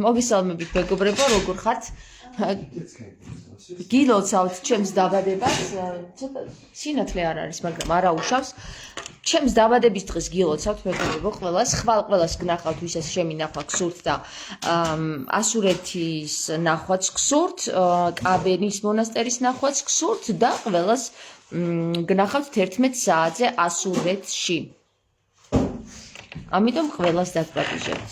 მოგესალმებით მეგობრებო, როგორ ხართ? გილოცავთ ჩემს დაბადებას, ცოტა სინათლე არ არის, მაგრამ არა უშავს. ჩემს დაბადების დღეს გილოცავთ მეგობრებო, ყველას, ყველას გნახავთ, ვისაც შემინახვა გსურთ და ასურეთის ნახვაც გსურთ, კაბენის მონასტერის ნახვაც გსურთ და ყველას გნახავთ 11 საათზე ასურეთში. ამიტომ ყველას დაგპატიჟებთ.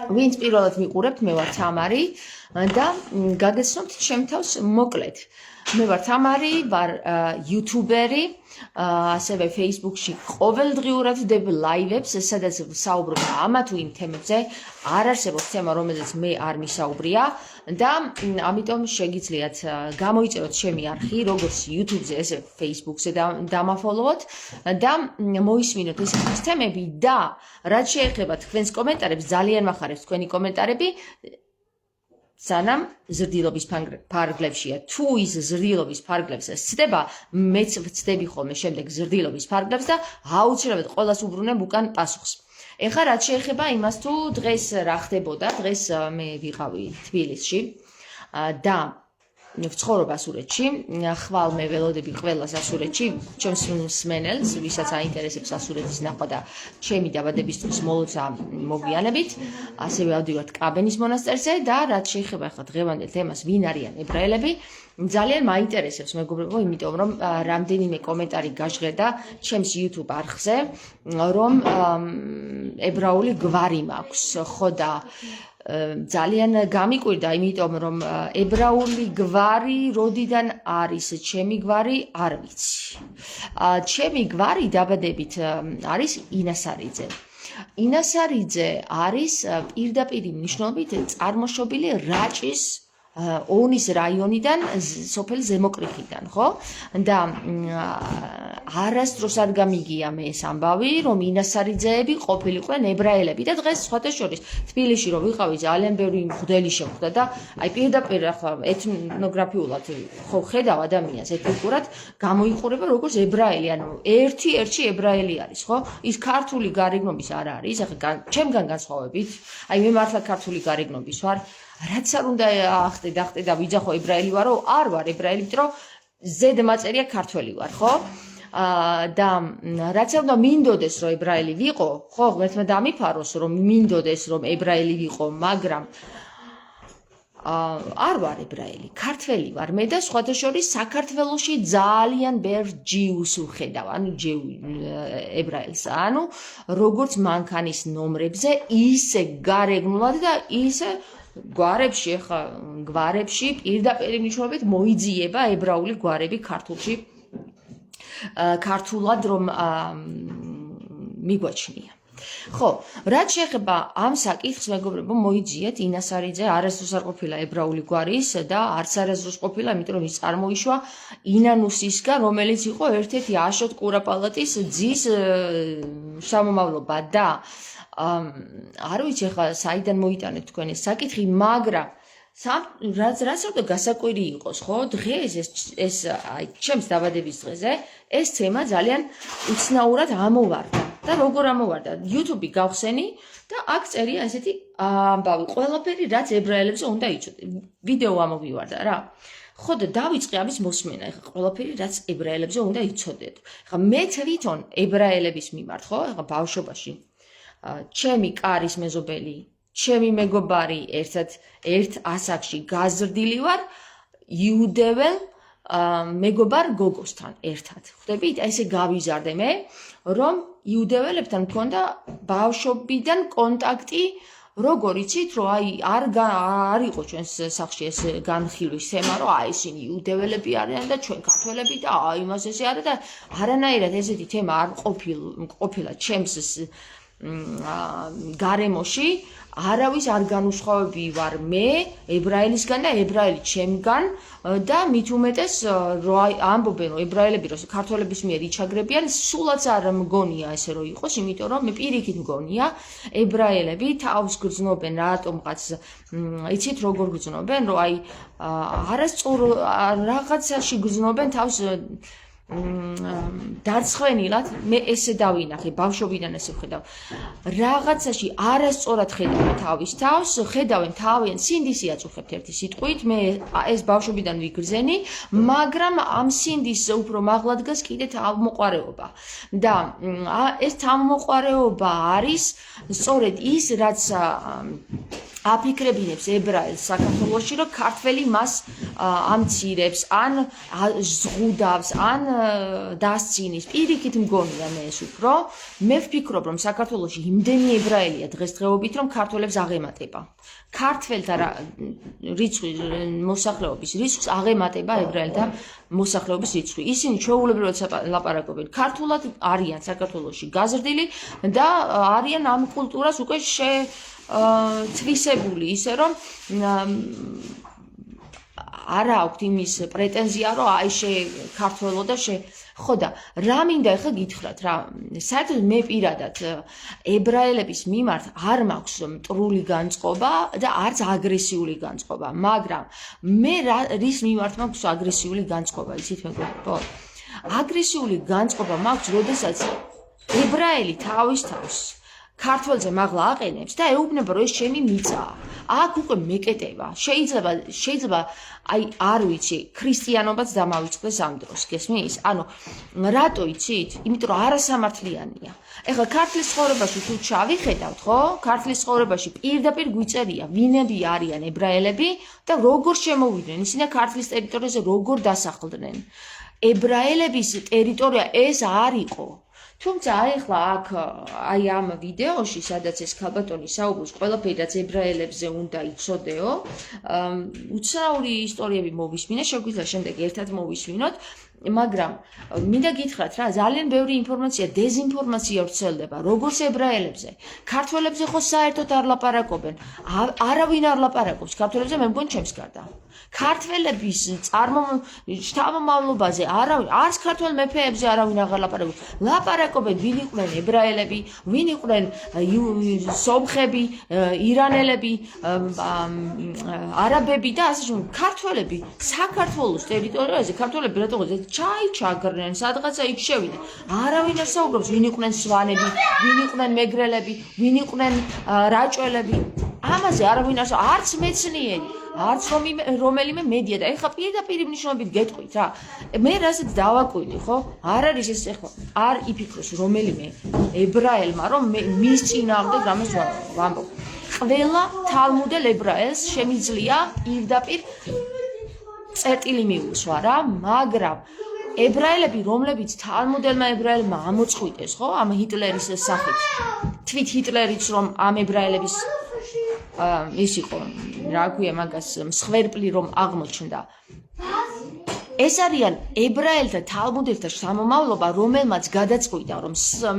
ვინც პირველად მიყურებთ, მე ვარ თამარი და გაგესწრებთ ჩემ თავს მოკლედ. მე ვარ თამარი, ვარ იუთუბერი, ასევე Facebook-ში ყოველდღიურად ვდებ ლაივებს, სადაც ვსაუბრობ ამა თუ იმ თემებზე. არ არსებობს თემა, რომელზეც მე არ მისაუბრია და ამიტომ შეგიძლიათ გამოიწეროთ ჩემი არხი, როგორც YouTube-ზე, ესე Facebook-ზე დამაფოლოვოთ და მოისმინოთ ეს თემები და რაც შეეხება თქვენს კომენტარებს, ძალიან მახარებს თქვენი კომენტარები. სანამ ზრდილობის ფარგლებშია. თუ ის ზრდილობის ფარგლებს სცდება, მეც ვცდები ხოლმე შემდეგ ზრდილობის ფარგლებს და აუცილებლად ყველას უბრუნებ უკან პასუხს. ეხლა რაც შეეხება იმას, თუ დღეს რა ხდებოდა, დღეს მე ვიყავი თბილისში და ვცხოვრობ ასურეთში, ხვალ მე ველოდები ყველას ასურეთში, ჩემს მსმენელს, ვისაც აინტერესებს ასურეთის ნახვა და ჩემი დაბადების დღის მოლოცა მოგვიანებით, ასევე ავდივართ კაბენის მონასტერზე და რაც შეეხება ახლა დღევანდელ თემას, ვინ არიან ებრაელები, ძალიან მაინტერესებს მეგობრებო, იმიტომ რომ რამდენიმე კომენტარი გაჟღერდა ჩემს YouTube არხზე, რომ ებრაული გვარი მაქვს, ხო და ძალიან გამიკვირდა, იმიტომ რომ ებრაული გვარი როდიდან არის ჩემი გვარი არ ვიცი. ჩემი გვარი დაბადებით არის ინასარიძე. ინასარიძე არის პირდაპირი მნიშვნელობით წარმოშობილი რაჭის ონის რაიონიდან, სოფელ ზემოკრიხიდან, ხო? და არასდროს არ გამიგია მე ეს ამბავი, რომ ინასარიძეები ყოფილიყვნენ ებრაელები და დღეს სხვათა შორის თბილისში რომ ვიყავი, ძალიან ბევრი მღვდელი შემხვდა და აი პირდაპირ ახლა ეთნოგრაფიულად ხო ხედავ ადამიანს ეთნიკურად გამოიყურება როგორც ებრაელი, ანუ ერთ-ერთი ებრაელი არის, ხო? ის ქართული გარეგნობის არ არის, ახლა ჩემგან განსხვავებით, აი მე მართლა ქართული გარეგნობის ვარ. რაც არ უნდა ახტე და ვიძახო ებრაელი ვარო, არ ვარ ებრაელი, იმიტომ რომ ზედ მაწერია ქართველი ვარ, ხო? და რაც არ უნდა მინდოდეს რომ ებრაელი ვიყო, ხო, ღმერთმა დამიფაროს რომ მინდოდეს რომ ებრაელი ვიყო, მაგრამ არ ვარ ებრაელი, ქართველი ვარ მე და სხვათა შორის საქართველოში ძალიან ბევრ ჯიუს ვხედავ, ანუ ებრაელს, ანუ როგორც მანქანის ნომრებზე, ისე გარეგნულად და ისე გვარებში, ახლა გვარებში პირდაპირ მნიშვნელობით მოიძიება ებრაული გვარები ქართულში, ქართულად რომ მიგვაჩნია. ხო, რაც შეეხება ამ საკითხს, მეგობრებო, მოიძიეთ ინასარიძე არასდროს არ ყოფილა ებრაული გვარის და არც არასდროს ყოფილა, იმიტომ რომ ის წარმოიშვა ინანუსისგან, რომელიც იყო ერთ-ერთი აშოტ კურაპალატის ძის სამომავლობა და არ ვიცი ახლა საიდან მოიტანეთ თქვენ ეს საკითხი, მაგრამ რაც უნდა გასაკვირი იყოს, ხო? დღეს ეს აი ჩემს დაბადების დღეზე ეს თემა ძალიან უცნაურად ამოვარდა. და როგორ ამოვარდა? YouTube-ი გავხსენი და აქ წერია ესეთი ამბავი, ყველაფერი რაც ებრაელებზე უნდა იცოდე. ვიდეო ამოვივარდა რა. ხო და დავიწყე ამის მოსმენა, ეხლა ყველაფერი რაც ებრაელებზე უნდა იცოდეთ. ეხლა მე თვითონ ებრაელების მიმართ, ხო? ეხლა ბავშვობაში ჩემი კარის მეზობელი, ჩემი მეგობარი ერთ ასაკში გაზრდილი ვარ იუდეველ მეგობარ გოგოსთან ერთად. ხვდებით? ესე გავიზარდე მე, რომ იუდეველებთან მქონდა ბავშვობიდან კონტაქტი, როგორ იცით, რომ აი არ იყო ჩვენს სახლში ეს განხილვის თემა, რომ აი ისინი იუდეველები არიან და ჩვენ ქართველები და აი იმას ესე არა და არანაირად ესეთი თემა არ ყოფილა ჩემს გარემოში, არავის არ განუსხვავები ვარ მე ებრაელისგან და ებრაელი ჩემგან და მით უმეტეს რომ ამბობენ რომ ებრაელები რომ ქართველების მიერ იჩაგრებიან, სულაც არ მგონია ესე რომ იყოს, იმიტომ რომ მე პირიქით მგონია ებრაელები თავს გრძნობენ რატომღაც, იცით როგორ გრძნობენ, რომ აი არასწორ რაღაცაში გრძნობენ თავს დარცხვენილად მე ესე დავინახე, ბავშვობიდან ესე ვხედავ. რაღაცაში არასწორად ხედავენ თავის თავს, ხედავენ თავიანთ სინდისი აწუხებთ ერთი სიტყვით, მე ეს ბავშვობიდან ვიგრძენი, მაგრამ ამ სინდისს უფრო მაღლა დგას კიდე თავმოყარეობა. და ეს თავმოყარეობა არის სწორედ ის, რაც აფიქრებინებს ებრაელს საქართველოში, რომ ქართველი მას ამცირებს, ან ზღუდავს, ან დასცინის. პირიქით მგონია მე ეს უფრო. მე ვფიქრობ, რომ საქართველოში იმდენი ებრაელია დღესდღეობით, რომ ქართველებს აღემატება. ქართველთა რიცხვი მოსახლეობის რიცხვს აღემატება ებრაელთა მოსახლეობის რიცხვი. ისინი ჩვეულებრივად ლაპარაკობენ ქართულად, არიან საქართველოში გაზრდილი და არიან ამ კულტურას უკვე თვისებული, ისე რომ არა აქვთ იმის პრეტენზია, რომ აი ქართველო და ხო და რა მინდა ახლა გითხრათ რა, საერთოდ მე პირადად ებრაელების მიმართ არ მაქვს მტრული განწყობა და არც აგრესიული განწყობა, მაგრამ მე რის მიმართ მაქვს აგრესიული განწყობა, იცით მეგობრებო? აგრესიული განწყობა მაქვს, როდესაც ებრაელი თავის თავს ქართველზე მაღლა აყენებს და ეუბნება, რომ ეს ჩემი მიწაა. აქ უკვე მეკეტება. შეიძლება აი არ ვიცი, ქრისტიანობაც დამავიწყდეს ამ დროს, გესმის? ანუ რატო იცით? იმიტომ რომ არასამართლიანია. ეხლა ქართლის ცხოვრებაში თუ ჩავიხედავთ, ხო? ქართლის ცხოვრებაში პირდაპირ გვიწერია, ვინები არიან ებრაელები და როგორ შემოვიდნენ, ისინი ქართლის ტერიტორიაზე როგორ დასახლდნენ. ებრაელების ტერიტორია ეს არ იყო. თუმცა ახლა აქ აი ამ ვიდეოში, სადაც ეს ქალბატონი საუბრობს, ყველაფერი რაც ებრაელებზე უნდა იცოდეო, უცნაური ისტორიები მოვისმინე, შეგვიძლია შემდეგ ერთად მოვისმინოთ, მაგრამ მინდა გითხრათ რა, ძალიან ბევრი ინფორმაცია, დეზინფორმაცია ვრცელდება, როგორც ებრაელებზე. ქართველებზე ხო საერთოდ არ ლაპარაკობენ. არავინ არ ლაპარაკობს ქართველებზე, მე მგონი ჩემს გარდა. ქართველების შთამომავლობაზე არც ქართველ მეფეებზე არავინ აღარ ლაპარაკობს. ლაპარაკობენ ვინ იყვნენ ებრაელები, ვინ იყვნენ სომხები, ირანელები, არაბები და ასე შემდეგ. ქართველები საქართველოს ტერიტორიაზე, ქართველები რატო ჩაიგრნენ, სადღაცა იქ შევიდნენ. არავინ არ საუბრობს ვინ იყვნენ სვანები, ვინ იყვნენ მეგრელები, ვინ იყვნენ რაჭველები. ამაზე არავინ არ არც მეცნიერი, არც რომელიმე მედია და ეხლა პირდაპირ მნიშვნელობით გეტყვით რა. მე რასაც დავაკვირდი, ხო? არ არის ეს ეხლა არ იფიქროს რომელიმე ებრაელმა, რომ მის წინააღმდეგ რამეს ვამბობ. ყველა თალმუდელ ებრაელს შემიძლია პირდაპირ წერტილი მიუსვა რა, მაგრამ ებრაელები, რომლებიც თალმუდელმა ებრაელმა ამოწყვიტეს, ხო? ამ ჰიტლერის სახით. თვით ჰიტლერიც რომ ამ ებრაელების ის იყო, რა ქვია მაგას, მსხვერპლი რომ აღმოჩნდა. ეს არიან ებრაელთა თალმუდელთა შთამომავლობა, რომელმაც გადაწყვიტა, რომ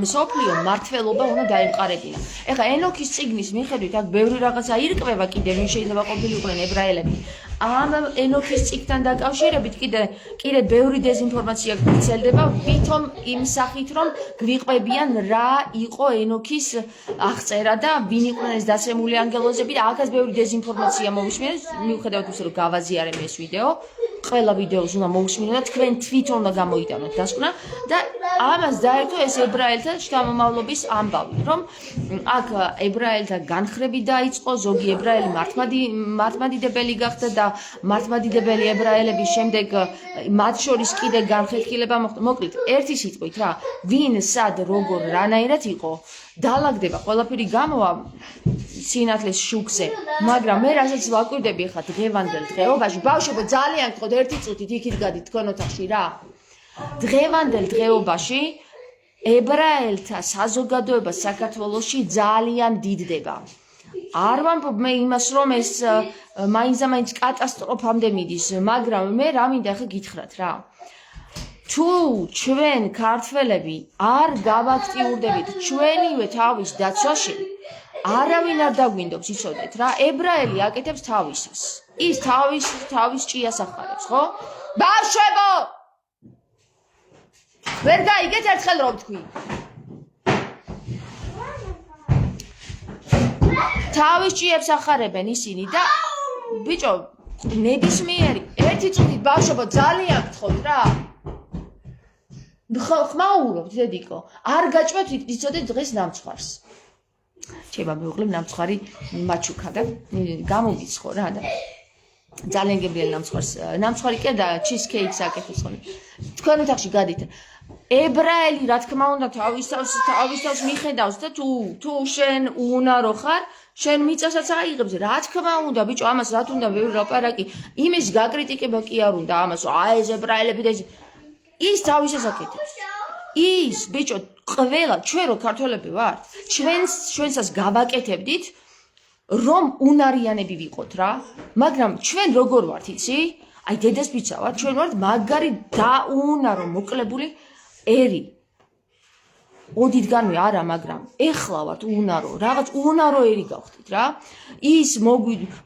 მსოფლიო მმართველობა უნდა დაემყარებინა. ეხლა ენოქის წიგნის მიხედვით აქ ბევრი რაღაცა ირკვევა კიდე, ვინ შეიძლება ყოფილიყვნენ ებრაელები. ამ ენოქის წიგნთან დაკავშირებით კიდე ბევრი დეზინფორმაცია ვრცელდება, ვითომ იმ სახით, რომ გვიყვებიან რა იყო ენოქის აღწერა და ვინ იყვნენ ეს დაცემული ანგელოზები და აქაც ბევრი დეზინფორმაცია მოვისმინეთ, მიუხედავად იმისა, რომ გავაზიარებ ეს ვიდეო. ყველა ვიდეოს უნდა მოვისმინოთ და თქვენ თვითონ უნდა გამოიტანოთ დასკვნა და ამას დაერთო ეს ებრაელთა შთამომავლობის ამბავი, რომ აქ ებრაელთა განხრები დაიწყო, ზოგი ებრაელი მართლმადიდებელი გახდა და მართლმადიდებელი ებრაელების შემდეგ მათ შორის კიდე განხეთქილება მოხდა. მოკლედ, ერთი სიტყვით რა, ვინ, სად, როგორ, რანაირად იყო, დაალაგდება, ყველაფერი გამოვა სინათლის შუქზე, მაგრამ მე რასაც ვაკვირდები ხა დღევანდელ დღეობაში, ბავშვებო ძალიან გთხოვთ ერთი წუთით იქით გადით თქვენ ოთახში რა. დღევანდელ დღეობაში ებრაელთა საზოგადოება საქართველოში ძალიან დიდდება. არ ვამბობ მე იმას, რომ ეს მაინც კატასტროფამდე მიდის, მაგრამ მე რა მინდა ხა გითხრათ რა. თუ ჩვენ ქართველები არ გავაქტიურდებით ჩვენივე თავის დაცვაში, არავინ არ დაგვინდობს, იცოდეთ რა, ებრაელი აკეთებს თავისას. ის თავის ჭიას ახარებს, ხო? ბავშვებო! ვერ გაიგეთ ერთხელ რომ თქვი. თავის ჭიებს ახარებენ ისინი და ბიჭო, ნებისმიერი, ერთი წუთით ბავშვებო ძალიან გთხოვთ რა. ხმაურობთ დედიკო არ გაჭმევთ იცოდეთ დღეს ნამცხვარს ჩემმა მეუღლემ ნამცხვარი მაჩუქა და გამომიცხო რა და ძალიან გემრიელი ნამცხვარი კი და ჩიზკეიქს აკეთებს ხოლმე თქვენ ოთახში გადით ებრაელი რა თქმა უნდა თავის თავს მიხედავს და თუ შენ უნარო ხარ შენ მიწასაც აიღებს რა თქმა უნდა ბიჭო ამას რა თუნდა ბევრი ლაპარაკი იმის გაკრიტიკება კი არ უნდა ამას ეს ებრაელები და ის თავისას აკეთებს ის ბიჭო ყველა ჩვენ რო ქართველები ვართ ჩვენსას გავაკეთებდით რომ უნარიანები ვიყოთ რა მაგრამ ჩვენ როგორ ვართ იცი აი დედას პიცა ვართ ჩვენ ვართ მაგარი დაუნარო მოკლებული ერი ოდითგანვე არა მაგრამ ეხლა ვართ უნარო რაღაც უნარო ერი გავხდით რა ის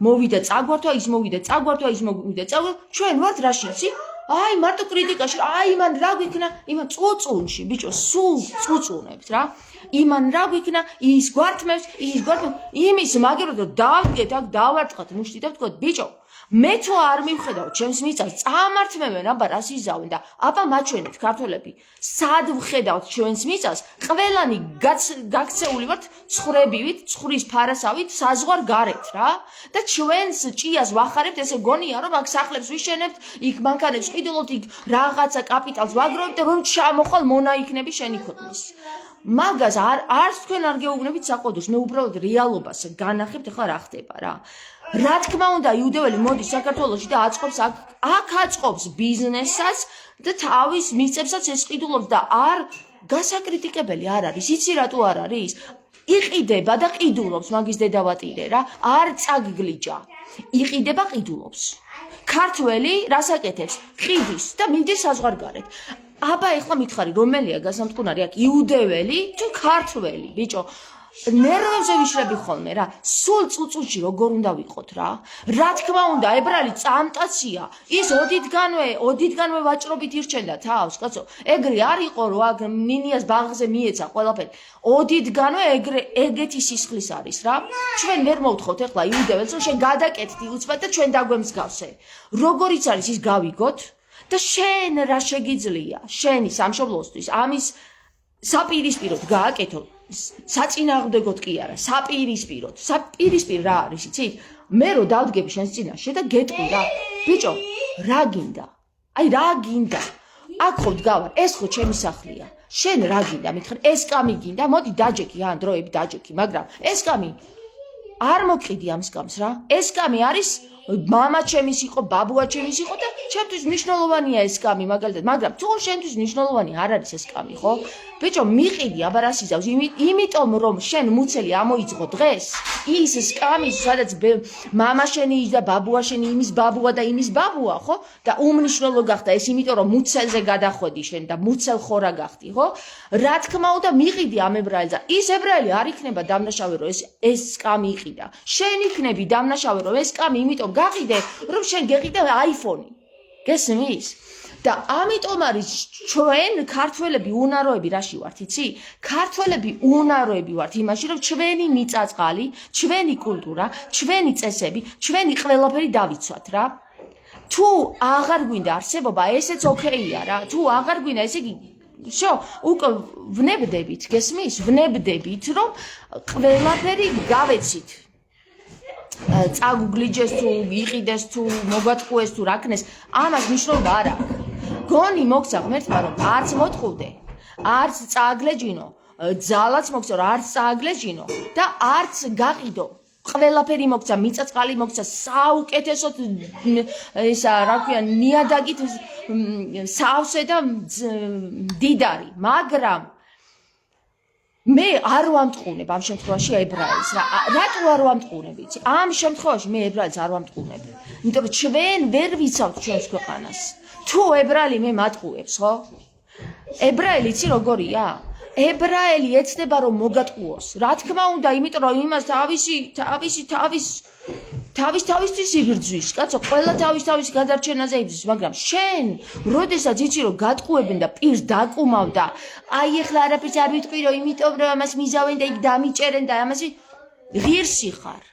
მოვიდა წაგვართვა ის მოვიდა წაგვართვა ის მოვიდა წაგვართვა ჩვენ ვართ რაში იცი აი მარტო კრიტიკაში აი მან რა გვიქნა იმან წუწუნში ბიჭო სულ წუწუნებს რა იმან რა გვიქნა ის გვართმევს იმის მაგერო რომ დავდგეთ აქ დავარტყათ მუშტი და ვთქვათ ბიჭო მე თუ არ მივხედავ ჩემს მიწას წამართმევენ აბა რას იზავენ და აბა მაჩვენეთ ქართველები სად ვხედავთ ჩვენს მიწას ყველანი გაქცეული ვართ ცხრებივით ცხვრის ფარასავით საზღვარ გარეთ რა და ჩვენს ჭიას ვახარებთ ესე გონია რომ აქ სახლებს ვიშენებთ იქ მანქანებს ყიდულობთ იქ რაღაცა კაპიტალს ვაგროვებთ და რომ ჩამოხვალ მონა იქნები შენი ქვეყნის მაგას არც თქვენ არ გეუბნებით საყოდოს მე უბრალოდ რეალობას განახებთ ახლა რა ხდება რა რა თქმა უნდა იუდეველი მოდის საქართველოში და აწყობს აქ აწყობს ბიზნესსაც და თავის მიწებსაც ესყიდულობს და არ გასაკრიტიკებელი არ არის იცი რატო არ არის იყიდება და ყიდულობს მაგის დედავატირე რა არ წაგგლიჯა იყიდება ყიდულობს ქართველი რას აკეთებს ყიდის და მიდის საზღვარგარეთ აბა ეხლა მითხარი რომელია გასამწყნარი აქ იუდეველი თუ ქართველი ბიჭო ნერვებზე ვიშლები ხოლმე რა სულ წუწუში როგორ უნდა ვიყოთ რა თქმა უნდა ებრალი წამტაცია ის ოდითგანვე ვაჭრობით ირჩენდა თავს კაცო ეგრე არ იყო რომ აქ ნინიას ბაღზე მიეცა ყველაფერი ოდითგანვე ეგეთი სისხლის არის რა ჩვენ ვერ მოვთხოვთ ეხლა იუდეველს რომ შენ გადაკეთდი უცბად და ჩვენ დაგვემსგავსე როგორიც არის ის გავიგოთ და შენ რა შეგიძლია შენი სამშობლოსთვის ამის საპირისპიროდ გააკეთო საწინააღმდეგოდ კი არა საპირისპირო რა არის იცი მე რო დავდგები შენს წინაშე და გეტყვი რა ბიჭო რა გინდა აი რა გინდა აქ ხო დგავარ ეს ხო ჩემი სახლია შენ რა გინდა მითხარ ეს კამი გინდა მოდი დაჯექი ან დროები დაჯექი მაგრამ ეს კამი არ მოკიდი ამ სკამს რა ეს კამი არის მამა ჩემის იყო ბაბუა ჩემის იყო და ჩემთვის მნიშვნელოვანია ეს კამი მაგალითად მაგრამ თუ შენთვის მნიშვნელოვანი არ არის ეს კამი ხო ბიჭო მიყიდი აბა რას იზავს იმიტომ რომ შენ მუცელი ამოიძღო დღეს ის სკამი სადაც მამა შენი და ბაბუა შენი იმის ბაბუა და იმის ბაბუა ხო და უმნიშვნელო გახდა ეს იმიტომ რომ მუცელზე გადახვედი შენ და მუცელხორა გახდი ხო რა თქმა უნდა მიყიდი ამ ებრაელს და ის ებრაელი არ იქნება დამნაშავე რომ ეს სკამი იყიდა შენ იქნები დამნაშავე რომ ეს სკამი იმიტომ გაყიდე რომ შენ გეყიდე აიფონი გესმის და ამიტომ არის ჩვენ ქართველები უნაროები რაში ვართ იცი ქართველები უნაროები ვართ იმაში რომ ჩვენი მიწა-წყალი ჩვენი კულტურა ჩვენი წესები ჩვენი ყველაფერი დავიცვათ რა თუ აღარ გვინდა არსებობა ესეც ოკეია რა თუ აღარ გვინდა ესე იგი შო უკვე ვნებდებით გესმის ვნებდებით რომ ყველაფერი გავეცით წაგუგლიჯეს თუ იყიდეს თუ მოგატყუეს თუ რაკნეს ამას მნიშვნელობა არ აქვს გონი მოგცა ღმერთმა რომ არც მოტყუდე არც წააგლეჯინო ძალაც მოგცა რომ არც წააგლეჯინო და არც გაყიდო ყველაფერი მოგცა მიწა-წყალი მოგცა საუკეთესოდ ესა რა ქვია ნიადაგით სავსე და დიდარი მაგრამ მე არ ვამტყუნებ ამ შემთხვევაში ებრაელს რა რატო არ ვამტყუნებ იცი ამ შემთხვევაში მე ებრაელს არ ვამტყუნებ იმიტომ რომ ჩვენ ვერ ვიცავთ ჩვენს ქვეყანას თუ ებრაელი მე მატყუებს ხო ებრაელი იცი როგორია ებრაელი ეცდება რომ მოგატყუოს რა თქმა უნდა იმიტომ რომ იმას თავისთვის იბრძვის კაცო ყველა თავის გადარჩენაზე იბრძვის მაგრამ შენ როდესაც იცი რომ გატყუებენ და პირს დაკუმავ და აი ეხლა არაფერს არ ვიტყვი რომ იმიტომ რომ ამას მიზავენ და იქ დამიჭერენ და ამას ღირსი ხარ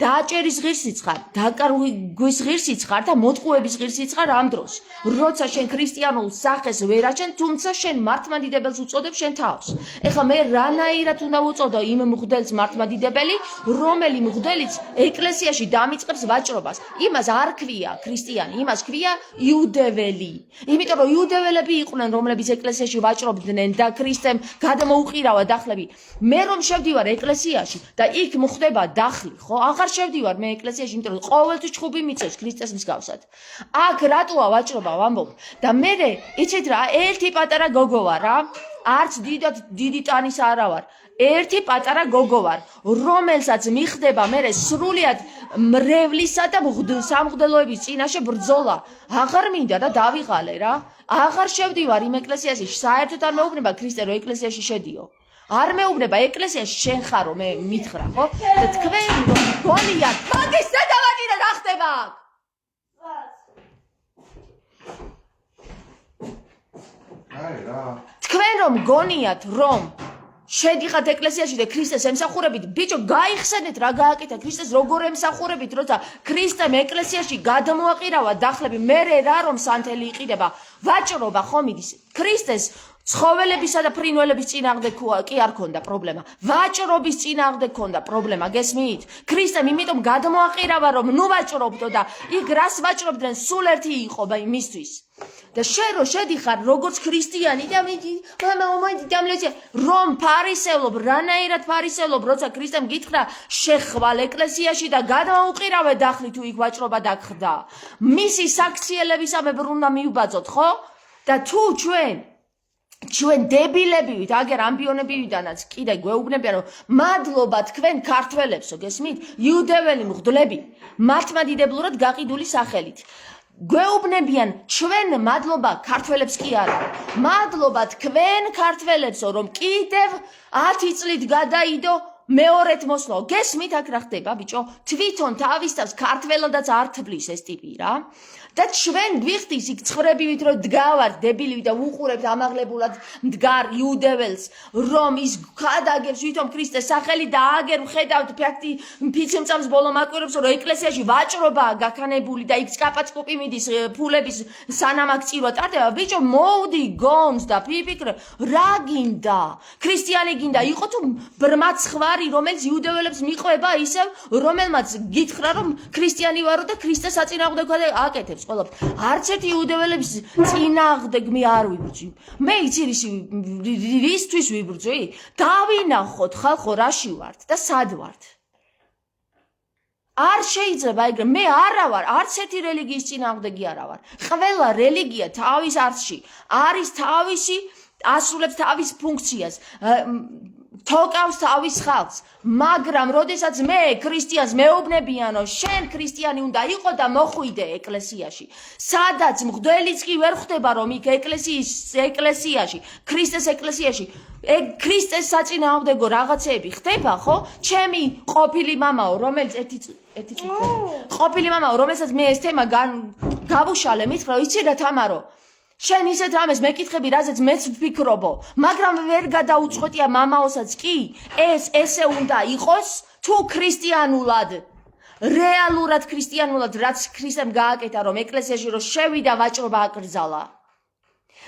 დააჭერის ღირსიც ხარ, დაკარგვის ღირსიც ხარ და მოტყუების ღირსიც ხარ ამ დროს. როცა შენ ქრისტიანულ სახეს ვერ აჩენ, თუმცა შენ მართლმადიდებელს უწოდებ შენ თავს. ეხლა მე რანაირად უნდა უწოდო იმ მღვდელს მართლმადიდებელი, რომელი მღვდელიც ეკლესიაში დამიწყებს ვაჭრობას. იმას არ ქვია ქრისტიანი, იმას ქვია იუდეველი. იმიტომ რომ იუდეველები იყვნენ, რომლებიც ეკლესიაში ვაჭრობდნენ და ქრისტემ გადმოუყირავა დახლები. მე რომ შევდივარ ეკლესიაში და იქ მოხდება დახლი, ხო? აღარ შევდივარ მე ეკლესიაში, იმიტომ რომ ყოველთვის ჩხუბი მიწევს ქრისტეს მსგავსად. აქ რატოა ვაჭრობა ვამბობ და მე იცით რა, ერთი პატარა გოგო ვარ რა, არც დიდი ტანის არა ვარ. ერთი პატარა გოგო ვარ, რომელსაც მიხდება მე სრულიად მრევლისა და სამღვდელოების წინაშე ბრძოლა. აღარ მინდა და დავიღალე რა. აღარ შევდივარ იმ ეკლესიაში, საერთოდ არ მეუბნება ქრისტე რომ ეკლესიაში შედიო. არ მეუბნება ეკლესიაში შენ ხარ რომ მე მითხრა, ხო? და თქვენ გონიათ, მაგის სადავაჭირე რა ხდება? თქვენ რომ გონიათ რომ შედიხათ ეკლესიაში და ქრისტეს ემსახურებით, ბიჭო, გაიხსენეთ რა გააკეთა ქრისტეს, როგორ ემსახურებით, როცა ქრისტემ ეკლესიაში გადმოაყირავა დახლები, მერე რა რომ სანთელი იყიდება, ვაჭრობა ხომ იდის ქრისტეს ცხოველებისა და ფრინველების წინააღმდეგ კი არ ქონდა პრობლემა. ვაჭრობის წინააღმდეგ ქონდა პრობლემა, გესმით? ქრისტემ იმიტომ გადმოაყირავა რომ ნუ ვაჭრობდო და იქ რას ვაჭრობდნენ, სულ ერთი იყო მისთვის. და შენ რო შედიხარ როგორც ქრისტიანი და რომ ფარისევლობ, რანაირად ფარისევლობ, როცა ქრისტემ გითხრა შეხვალ ეკლესიაში და გადმოუყირავე დახლი თუ იქ ვაჭრობა დაგხდა. მისი საქციელებისამებრ უნდა მიუბაძოთ, ხო? და თუ ჩვენ დებილები ვით, აგერ ამბიონებიდანაც კიდე გვეუბნებიან რომ მადლობა თქვენ ქართველებსო, გესმით? იუდეველი მღვდლები, მართლმადიდებლურად გაყიდული სახელით. გვეუბნებიან ჩვენ მადლობა ქართველებს კი არა. მადლობა თქვენ ქართველებსო, რომ კიდევ 10 წლით გადაიდო მეორედ მოსვლა. გესმით აქ რა ხდება, ბიჭო? თვითონ თავის თავს ქართველადაც არ თბლის ეს ტიპი რა. და ჩვენ გვიხდის იქ ცხრებივით რომ დგავართ დებილივით და უყურებთ ამაღლებულად მდგარ იუდეველს რომ ის გადაგებს ვითომ ქრისტეს სახელი და აგერ ვხედავთ ფაქტი ფიცემწამს ბოლო მაკვირებს რომ ეკლესიაში ვაჭრობაა გაქანებული და იქ წკაპაწკუპი მიდის ფულების სანამ აქ წირვა ტარდება. ბიჭო, მოვდი გონს და ფიფიქრე რა გინდა? ქრისტიანი გინდა იყო თუ ბრმაცხვარი რომელიც იუდეველებს მიყვება ისევ რომელმაც გითხრა რომ ქრისტიანი ვარო და ქრისტეს საწინააღმდეგო აკეთებს. არც ერთი იუდეველების წინააღმდეგ მე არ ვიბრძვი. მე იცი რისთვის ვიბრძვი? დავინახოთ ხალხო რაში ვართ და სად ვართ. არ შეიძლება ეგრე, მე არა ვარ, არც ერთი რელიგიის წინააღმდეგი არა ვარ. ყველა რელიგია თავის არცში არის თავისი, ასრულებს თავის ფუნქციას. თოკავს თავის ხალხს, მაგრამ როდესაც მე ქრისტიანს მეუბნებიანო, შენ ქრისტიანი უნდა იყო და მოხვიდე ეკლესიაში. სადაც მღვდელიც კი ვერ ხვდება რომ იქ ეკლესიაში, ქრისტეს ეკლესიაში, ქრისტეს საწინააღმდეგო რაღაცეები ხდება, ხო? ჩემი ყოფილი მამაო, რომელიც ყოფილი მამაო, რომელსაც მე ეს თემა გავუშალე, მითხრა, იცი რა თამარო, შენ ისეთ რამეს მეკითხები, რაზეც მეც ვფიქრობო, მაგრამ ვერ გადაუწყვეტია მამაოსაც კი, ესე უნდა იყოს, თუ ქრისტიანულად, რეალურად ქრისტიანულად, რაც ქრისტემ გააკეთა, რომ ეკლესიაში რომ შევიდა ვაჭრობა აკრძალა.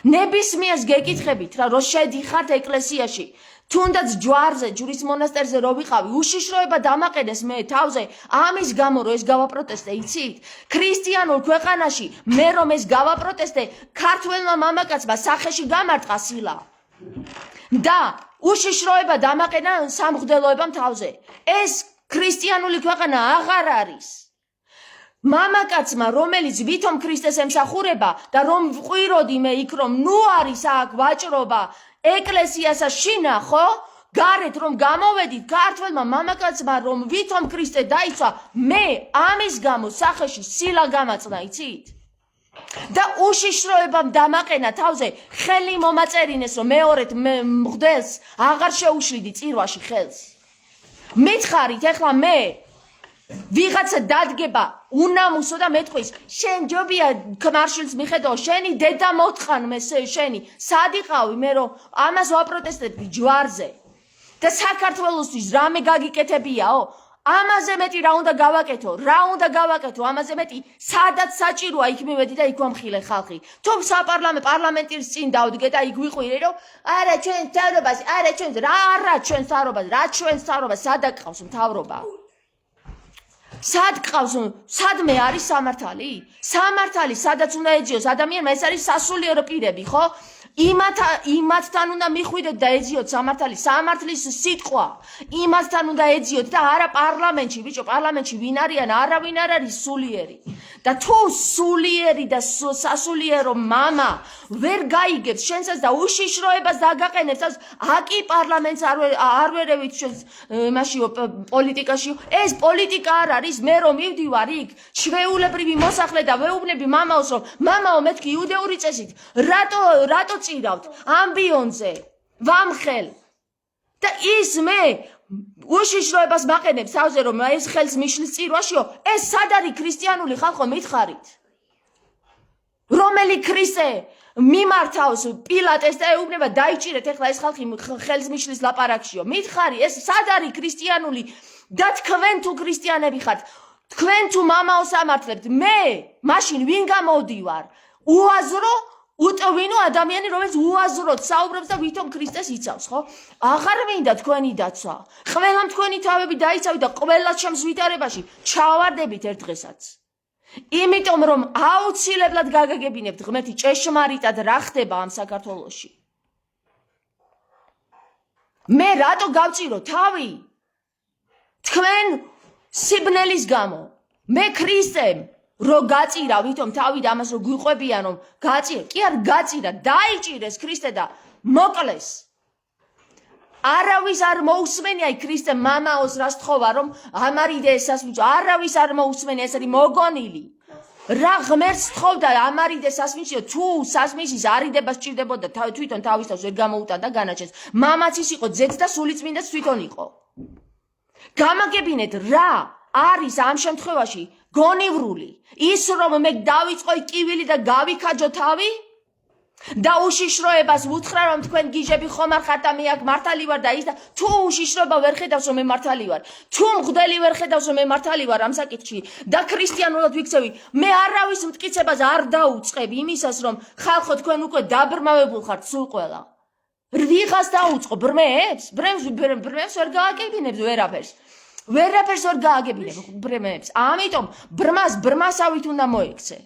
ნებისმიერს გეკითხებით რა, რომ შედიხართ ეკლესიაში, თუნდაც ჯვარზე, ჯვრის მონასტერზე რო ვიყავი, უშიშროება დამაყენეს მე თავზე, ამის გამო რომ ეს გავაპროტესტე, იცით? ქრისტიანულ ქვეყანაში მე რომ ეს გავაპროტესტე, ქართველმა მამაკაცმა სახეში გამარტყა სილა. და უშიშროება დამაყენა სამღვდელოებამ თავზე. ეს ქრისტიანული ქვეყანა აღარ არის. მამაკაცმა, რომელიც ვითომ ქრისტეს ემსახურება და რომ ვყვიროდი მე იქ რომ ნუ არის აქ ვაჭრობა, ეკლესიასა შინა, ხო? გარეთ რომ გამოვედით ქართველმა მამაკაცმა რომ ვითომ ქრისტე დაიცვა, მე ამის გამო სახეში სილა გამაწნა, იცით? და უშიშროებამ დამაყენა თავზე, ხელი მომაწერინეს რომ მეორედ მღვდელს აღარ შეუშლიდი წირვაში ხელს. მითხარით ეხლა მე ვიღაცა დადგება უნამუსო და მეტყვის, შენ ჯობია ქმარშვილს მიხედავ, შენი დედა მოთხან მე შენი, სად იყავი მე რომ ამას ვაპროტესტებდი ჯვარზე. და საქართველოსთვის რამე გაგიკეთებიაო? ამაზე მეტი რა უნდა გავაკეთო, ამაზე მეტი სადაც საჭიროა იქ მივედი და იქ ვამხილე ხალხი. თუ პარლამენტის წინ დავდგე და იქ ვიყვირე, რომ არა ჩვენ მთავრობას, არა ჩვენ მთავრობას, სად აკყავს მთავრობა? სად ყავს? სადმე არის სამართალი? სამართალი სადაც უნდა ეძიოს ადამიანმა, ეს არის სასულიერო პირები, ხო? იმათთან უნდა მიხვიდეთ და ეძიოთ სამართალი, სამართლის სიტყვა. იმასთან უნდა ეძიოთ და არა პარლამენტში, ბიჭო, პარლამენტში ვინ არიან? არავინ არ არის სულიერი. და თუ სულიერი და სასულიერო მამა ვერ გაიგებს შენსაც და უშიშროებას დაგაყენებს, აკი პარლამენტს არ ვერევით ჩვენს მაშიო პოლიტიკაში. ეს პოლიტიკა არ არის, მე რომ მივდივარ იქ, ჩვეულებრივი მოსახლე და ვეუბნები მამაოს, რომ მამაო, მეთქი იუდეური წესით, რატო წირავთ ამბიონზე, ვამხელ. და ის მე უშიშროებას მაყენებს თავზე, რომ ეს ხელს მიშლის წირვაშიო, ეს სად არის ქრისტიანული ხალხო, მითხარით? რომელი ქრისტე მიმართავს პილატეს და ეუბნება დაიჭირეთ ეხლა ეს ხალხი ხელს მიშლის ლაპარაკშიო, მითხარი, ეს სად არის ქრისტიანული? და თქვენ თუ ქრისტიანები ხართ, თქვენ თუ მამაოს ამართლებთ, მე მაშინ ვინ გამოვდივარ? უაზრო უტვინო ადამიანი, რომელიც უაზროდ საუბრობს და ვითომ ქრისტეს იცავს, ხო? აღარ მინდა თქვენი დაცვა. ყველამ თქვენი თავები დაიცავით და ყველა ჩემს ვითარებაში ჩავარდებით ერთ დღესაც. იმიტომ რომ აუცილებლად გაგაგებინებთ ღმერთი ჭეშმარიტად რა ხდება ამ საქართველოში. მე რატო გავწირო თავი? თქვენ სიბნელის გამო. მე ქრისტემ რო გაწირა, ვითომ თავი და ამას რო გვიყვებიან, რომ გაწირა, კი არ გაწირა, დაიჭირეს ქრისტე და მოკლეს. არავის არ მოусმენია იქ ქრისტე მამაოს რას თხოვა, რომ ამარიდე სასმიჯო, არავის არ მოусმენია, ეს არის მოგონილი. რა ღმერთს თხოვდა ამარიდე სასმიჯო, თუ სასმიჯის არიდება სჭირდებოდა თვითონ თავის თავს ვერ გამოუტანდა განაჩენს. მამაც ის იყო, ძეც და სულიწმინდაც თვითონ იყო. გამაგებინეთ რა არის ამ შემთხვევაში გონივრული, ის რომ მე დავიწყო კივილი და გავიქაჯო თავი და უშიშროებას ვუთხრა, რომ თქვენ გიჟები ხომ არ ხართ და მე აქ მართალი ვარ და ის და თუ უშიშროება ვერ ხედავს, რომ მე მართალი ვარ, თუ მღვდელი ვერ ხედავს, რომ მე მართალი ვარ ამ საკითხში და ქრისტიანულად ვიქცევი, მე არავის მტკიცებას არ დაუწყებ იმისას, რომ ხალხო თქვენ უკვე დაბრმავებულ ხართ სულ ყველა. ვიღას დაუწყო ბრმეებს? ბრმეებს ვერ გააგებინებს ვერაფერს. ვერაფერს ვერ გააგებინებ ბრმეებს. ამიტომ ბრმასავით უნდა მოექცე.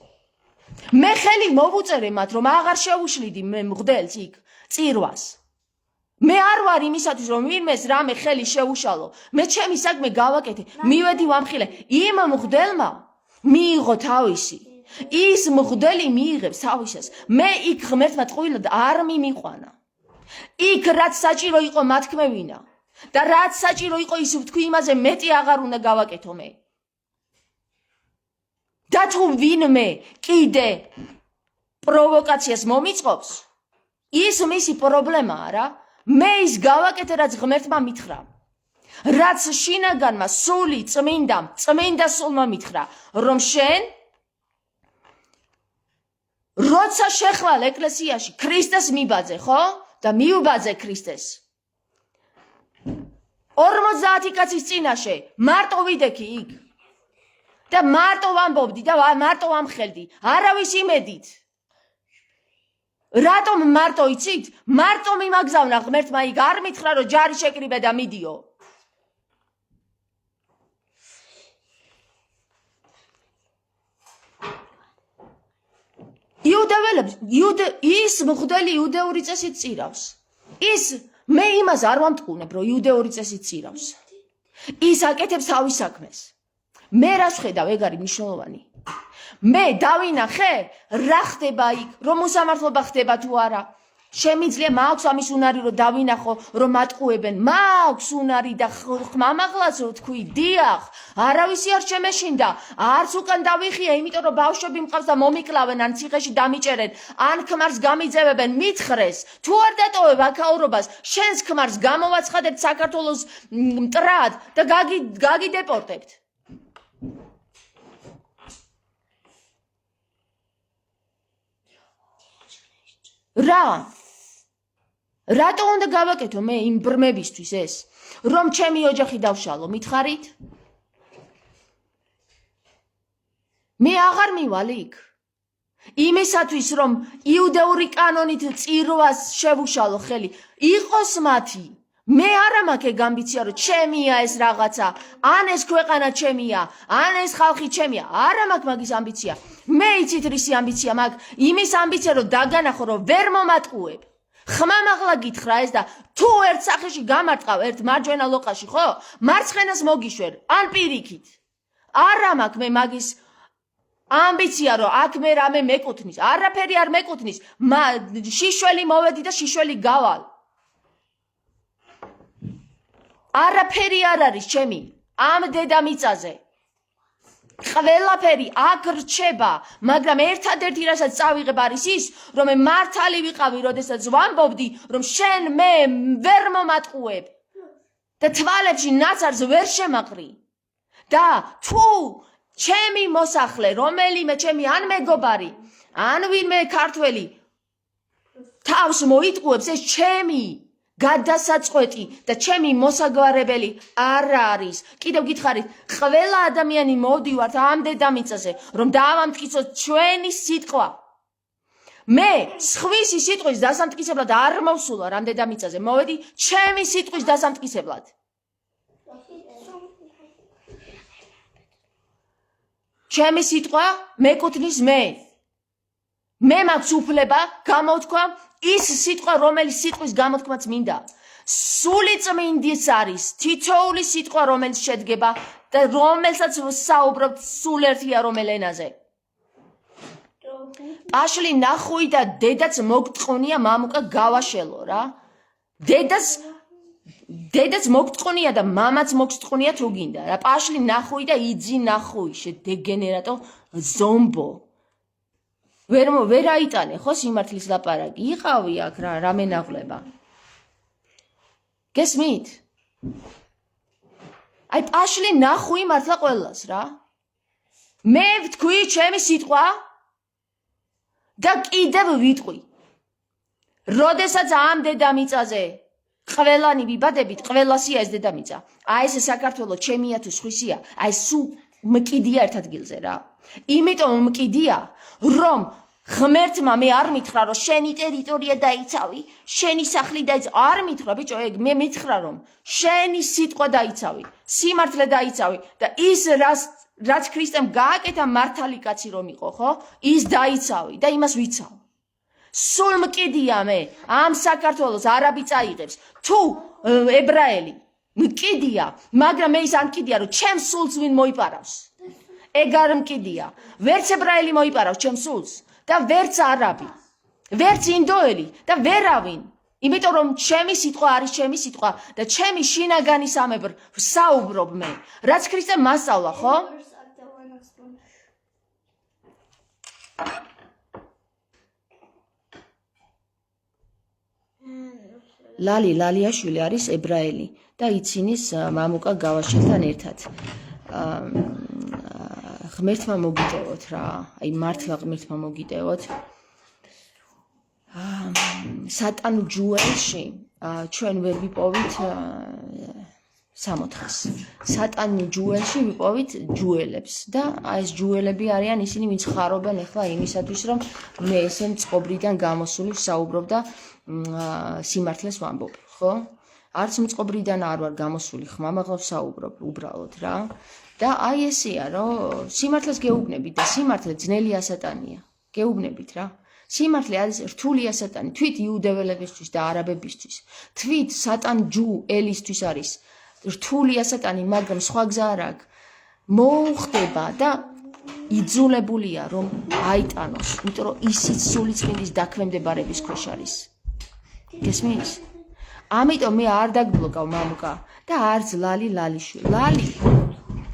მე ხელი მოვუწერე მათ, რომ აღარ შევუშლიდი მე მღვდელს იქ წირვას. მე არ ვარ იმისათვის, რომ ვინმეს რამე ხელი შეუშალო. მე ჩემი საქმე გავაკეთე, მივედი ვამხილე. იმ მღვდელმა მიიღო თავისი. ის მღვდელი მიიღებს თავისას. მე იქ ღმერთმა ტყუილად არ მიმიყვანა. იქ რაც საჭირო იყო მათქმევინა და რაც საჭირო იყო ის ვთქვი, იმაზე მეტი აღარ უნდა გავაკეთო მე. და თუ ვინმე კიდე პროვოკაციას მომიწყობს, ის მისი პრობლემაა რა. მე ის გავაკეთე, რაც ღმერთმა მითხრა. რაც შინაგანმა სული წმინდა სულმა მითხრა, რომ შენ როცა შეხვალ ეკლესიაში ქრისტეს მიბაძე, ხო? და მივბაძე ქრისტეს. 50 კაცის წინაშე მარტო ვიდექი იქ. და მარტო ვამბობდი და მარტო ვამხელდი. არავის იმედით. რატომ მარტო იცით? მარტო მიმაგზავნა ღმერთმა იქ, არ მითხრა, რომ ჯარი შეკრიბე და მიდიო. ის მღვდელი იუდეური წესით წირავს. მე იმას არ ვამტყუნებ, რომ იუდეური წესით წირავს. ის აკეთებს თავის საქმეს. მე რას ვხედავ, ეგ არის მნიშვნელოვანი. მე დავინახე რა ხდება იქ, რომ მოსამართლობა ხდება თუ არა. შემიძლია მაქვს ამის უნარი, რომ დავინახო, რომ მატყუებენ. მაქვს უნარი და ხმამაღლაც რო თქვი, დიახ, არავისი არ შემეშინდა, არც უკან დავიხია, იმიტომ რომ ბავშვები მყავს და მომიკლავენ, ან ციხეში დამიჭერენ, ან ქმარს გამიძევებენ, მითხრეს. თუ არ დატოვებ აქაურობას, შენს ქმარს გამოვაცხადებთ საქართველოს მტრად და გაგიდეპორტებთ. რატო უნდა გავაკეთო მე იმ ბრმებისთვის ეს, რომ ჩემი ოჯახი დავშალო, მითხარით? მე აღარ მივალ იქ იმისათვის რომ იუდეური კანონით წირვას შევუშალო ხელი იყოს მათი მე არა მაქვს ეგ ამბიცია რომ ჩემია ეს რაღაცა ან ეს ქვეყანა ჩემია ან ეს ხალხი ჩემია არა მაქვს მაგის ამბიცია მე იცით რისი ამბიცია მაქვს იმის ამბიცია რომ დაგანახო რომ ვერ მომატყუებ ხმამაღლა გითხრა ეს და თუ ერთ სახეში გამარტყავ ერთ მარჯვენა ლოყაში ხო მარცხენას მოგიშვერ ან პირიქით არა მაქვს მე მაგის ამბიცია რომ აქ მე რამე მეკუთვნის არაფერი არ მეკუთვნის შიშველი მოვედი და შიშველი გავალ არაფერი არ არის ჩემი ამ დედამიწაზე ყველაფერი აქ რჩება მაგრამ ერთადერთი რასაც წავიღებ არის ის რომ მე მართალი ვიყავი როდესაც ვამბობდი რომ შენ მე ვერ მომატყუებ და თვალებში ნაცარს ვერ შემაყრი და თუ ჩემი მოსახლე რომელიმე ჩემი ან მეგობარი ან ვინმე ქართველი თავს მოიტყუებს ეს ჩემი გადასაწყვეტი და ჩემი მოსაგვარებელი არ არის კიდევ გითხარით ყველა ადამიანი მოვდივართ ამ დედამიწაზე რომ დავამტკიცოთ ჩვენი სიტყვა მე სხვისი სიტყვის დასამტკიცებლად არ მოვსულვარ ამ დედამიწაზე მოვედი ჩემი სიტყვის დასამტკიცებლად ჩემი სიტყვა მეკუთვნის მე მაქვს უფლება გამოთქვა ის სიტყვა რომელიც სიტყვის გამოთქმაც მინდა სული წმინდის არის თითოეული სიტყვა რომელიც შედგება და რომელსაც საუბრობთ სულ ერთია რომელ ენაზე პაშლი ნახუი და დედაც მოგწყონია მამუკა გავაშელო რა დედაც მოგწყონია და მამაც მოგწყონია თუ გინდა რა პაშლი ნახუი და იძი ნახუი დეგენერატო ზომბო ვერ აიტანე ხო სიმართლის ლაპარაკი იყავი აქ რა რამენაღლება გესმით აი პაშლი ნახუი მართლა ყველას რა მე ვთქვი ჩემი სიტყვა და კიდევ ვიტყვი როდესაც ამ დედამიწაზე ყველანი ვიბადებით ყველასია ეს დედამიწა აი ეს საქართველო ჩემია თუ სხვისია აი სულ მკიდია ერთ ადგილზე რა იმიტომ მკიდია რომ ღმერთმა მე არ მითხრა რომ შენი ტერიტორია დაიცავი შენი სახლი დაიცავი არ მითხრა ბიჭო ეგ მე მითხრა რომ შენი სიტყვა დაიცავი სიმართლე დაიცავი და ის რაც ქრისტემ გააკეთა მართალი კაცი რომ იყო ხო ის დაიცავი და იმას ვიცავ სულ მკიდია მე ამ საქართველოს არაბი წაიღებს თუ ებრაელი მკიდია მაგრამ მე ის არ მკიდია რომ ჩემს სულს ვინ მოიპარავს ეგ არ მკიდია ვერც ებრაელი მოიპარავს ჩემს სულს და ვერც არაბი ვერც ინდოელი და ვერავინ იმიტომ რომ ჩემი სიტყვა არის ჩემი სიტყვა და ჩემი შინაგანი სამებრ საუბრობ მე რაც ქრისტემ მასწავლა ხო ლალიაშვილი არის ებრაელი და იცინის მამუკა გავაშელთან ერთად ღმერთმა მოგიტევოთ რა აი მართლა ღმერთმა მოგიტევოთ სატან ჯუელში ჩვენ ვერ ვიპოვით სამოთხეს სატან ჯუელში ვიპოვით ჯუელებს და აი ეს ჯუელები არიან ისინი ვინც ხარობენ ახლა იმისათვის რომ მე ესე მწყობრიდან გამოსული საუბრობ და სიმართლეს ვამბობ ხო არც მწყობრიდან არ ვარ გამოსული ხმამაღლა საუბრობ უბრალოდ რა და აი ესეა რომ სიმართლეს გეუბნებით და სიმართლე ძნელია სატანია გეუბნებით რა სიმართლე არის რთულია სატანი თვით იუდეველებისთვის და არაბებისთვის თვით სატან ჯუელისთვის არის რთულია სატანი მაგრამ სხვა გზა არ აქვს მოუხდება და იძულებულია რომ აიტანოს იმიტომ რომ ისიც სული წმინდის დაქვემდებარების ქვეშ არის გესმის ამიტომ მე არ დაგბლოკავ მამუკა და არც ლალიშვილი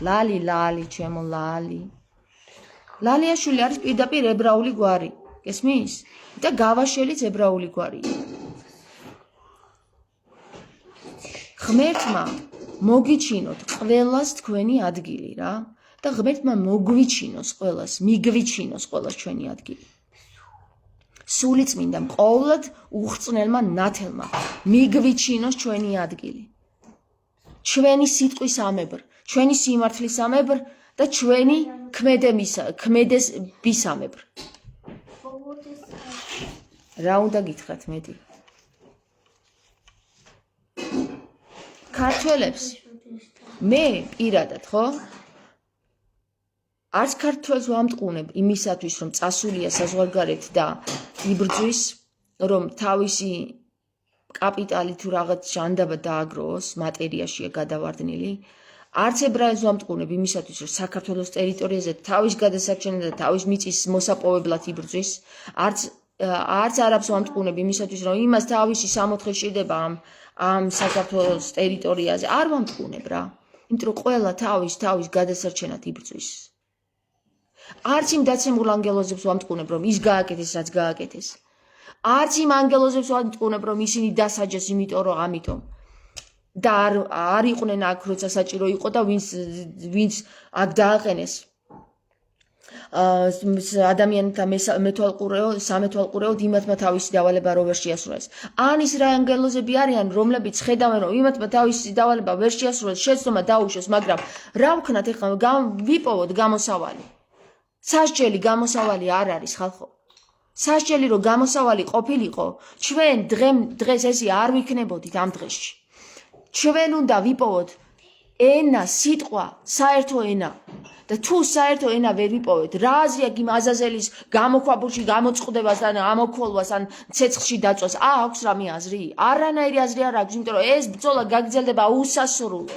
ლალი ჩემო ლალიაშვილი არის პირდაპირ ებრაული გვარი გესმის და გავაშელიც ებრაული გვარია ღმერთმა მოგიჩინოთ ყველას თქვენი ადგილი რა და ღმერთმა მოგვიჩინოს ყველას მიგვიჩინოს ყველას ჩვენი ადგილი სული წმინდამ ყოვლად უხრწნელმა ნათელმა მიგვიჩინოს ჩვენი ადგილი ჩვენი სიტყვის ამებრ, ჩვენი სიმართლის ამებრ და ჩვენი ქმედების ამებრ. რა უნდა გითხრათ მეტი? ქართველებს მე პირადად, ხო? არც ქართველს ვამტყუნებ იმისათვის, რომ წასულია საზღვარგარეთ და იბრძვის, რომ თავისი კაპიტალი თუ რაღაც ჟანდაბა დააგროვოს, მატერიაშია გადავარდნილი. არც ებრაელს ვამტყუნებ იმისათვის, რომ საქართველოს ტერიტორიაზე თავის გადასარჩენად და თავის მიწის მოსაპოვებლად იბრძვის. არც არაბს ვამტყუნებ იმისათვის, რომ იმას თავისი სამოთხე შეიძლება ამ საქართველოს ტერიტორიაზე. არ ვამტყუნებ რა. იმიტომ რომ ყველა თავის გადასარჩენად იბრძვის. არც იმ დაცემულ ანგელოზებს ვამტყუნებ, რომ ის გააკეთეს, რაც გააკეთეს. არც იმ ანგელოზებს ვამტყუნებ, რომ ისინი დასაჯეს, იმიტომ რომ ამიტომ. და არ იყვნენ აქ, როცა საჭირო იყო და ვინც აქ დააყენეს ადამიანთა სამეთვალყურეოდ იმათმა თავისი დავალება რო ვერ შეასრულეს. ან ის რა ანგელოზები არიან, რომლებიც ხედავენ, რომ იმათმა თავისი დავალება ვერ შეასრულეს, შეცდომა დაუშვეს, მაგრამ რა ვქნათ ეხლა ვიპოვოთ გამოსავალი. სასჯელი გამოსავალი არ არის ხალხო. სასჯელი რომ გამოსავალი ყოფილიყო, ჩვენ დღეს ესე არ ვიქნებოდით ამ დღეში. ჩვენ უნდა ვიპოვოთ ენა, სიტყვა, საერთო ენა. და თუ საერთო ენა ვერ ვიპოვეთ, რა აზრია იმ აზაზელის გამოქვაბულში გამოწყდებას ან ამოქოლვას ან ცეცხლში დაწვას? აქვს რამე აზრი? არანაირი აზრი არ აქვს, იმიტომ რომ ეს ბრძოლა გაგრძელდება უსასრულოდ.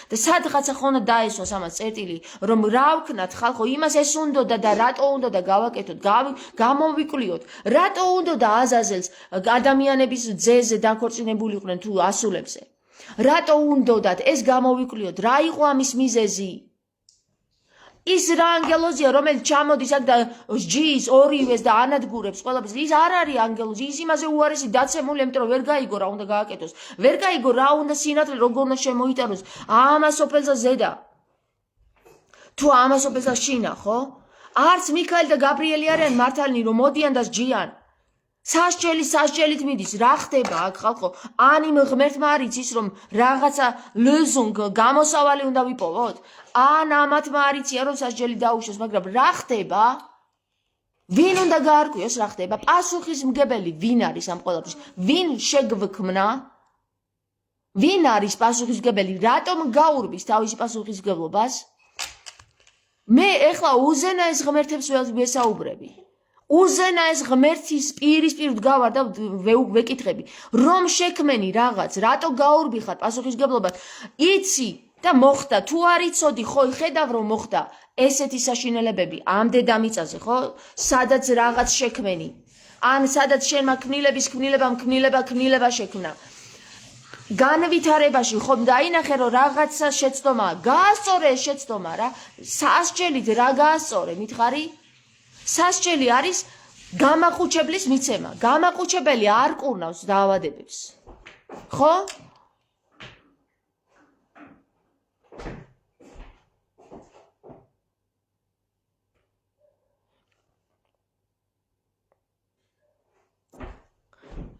და სადღაცა ხონდა დაესვას ამას წერტილი, რომ რა ვქნათ ხალხო, იმას ეს უნდოდა და რატო უნდოდა გავაკეთოთ, გამოვიკვლიოთ, რატო უნდოდა აზაზელს ადამიანების ძეზე დაქორწინებულიყვნენ თუ ასულებზე. რატო უნდოდათ ეს გამოვიკვლიოთ, რა იყო ამის მიზეზი? ის რა ანგელოზია, რომელიც ჩამოდის აქ და სჯის ორივეს და ანადგურებს ყველაფერს, ის არ არის ანგელოზი, ის იმაზე უარესი დაცემული, იმიტომ რომ ვერ გაიგო რა უნდა გააკეთოს, ვერ გაიგო რა უნდა სინათლე როგორ უნდა შემოიტანოს ამას სოფელსა ზედა. თუ ამას სოფელსა შინა, ხო? არც მიქაელი და გაბრიელი არიან მართალნი, რომ მოდიან და სჯიან. სასჯელით მიდის, რა ხდება აქ ხალხო? ან იმ ღმერთმა არ იცის, რომ რაღაცა ლეზუნგ გამოსავალი უნდა ვიპოვოთ? ან ამათმა არ იციან, რომ სასჯელი დაუშვეს, მაგრამ რა ხდება? ვინ უნდა გაარკვიოს რა ხდება? პასუხისმგებელი ვინ არის ამ ყველაფრის? ვინ შეგვქმნა? ვინ არის პასუხისმგებელი? რატომ გაურბის თავისი პასუხისმგებლობას? მე ეხლა უზენაეს ღმერთებს ვესაუბრები. უზენაეს ღმერთის პირისპირ ვდგავარ და ვეკითხები, რომ შექმენი რაღაც, რატო გაურბიხარ პასუხისმგებლობას? იცი და მოხდა, თუ არ იცოდი, ხო ხედავ რომ მოხდა ესეთი საშინელებები ამ დედამიწაზე, ხო? სადაც რაღაც შექმენი. ან სადაც შენმა ქმნილება შექმნა. განვითარებაში ხომ დაინახე რომ რაღაცა შეცდომა, გაასწორე ეს შეცდომა რა. სასჯელით რა გაასწორე, მითხარი? სასჯელი არის გამაყუჩებლის მიცემა. გამაყუჩებელი არ კურნავს დაავადებებს. ხო?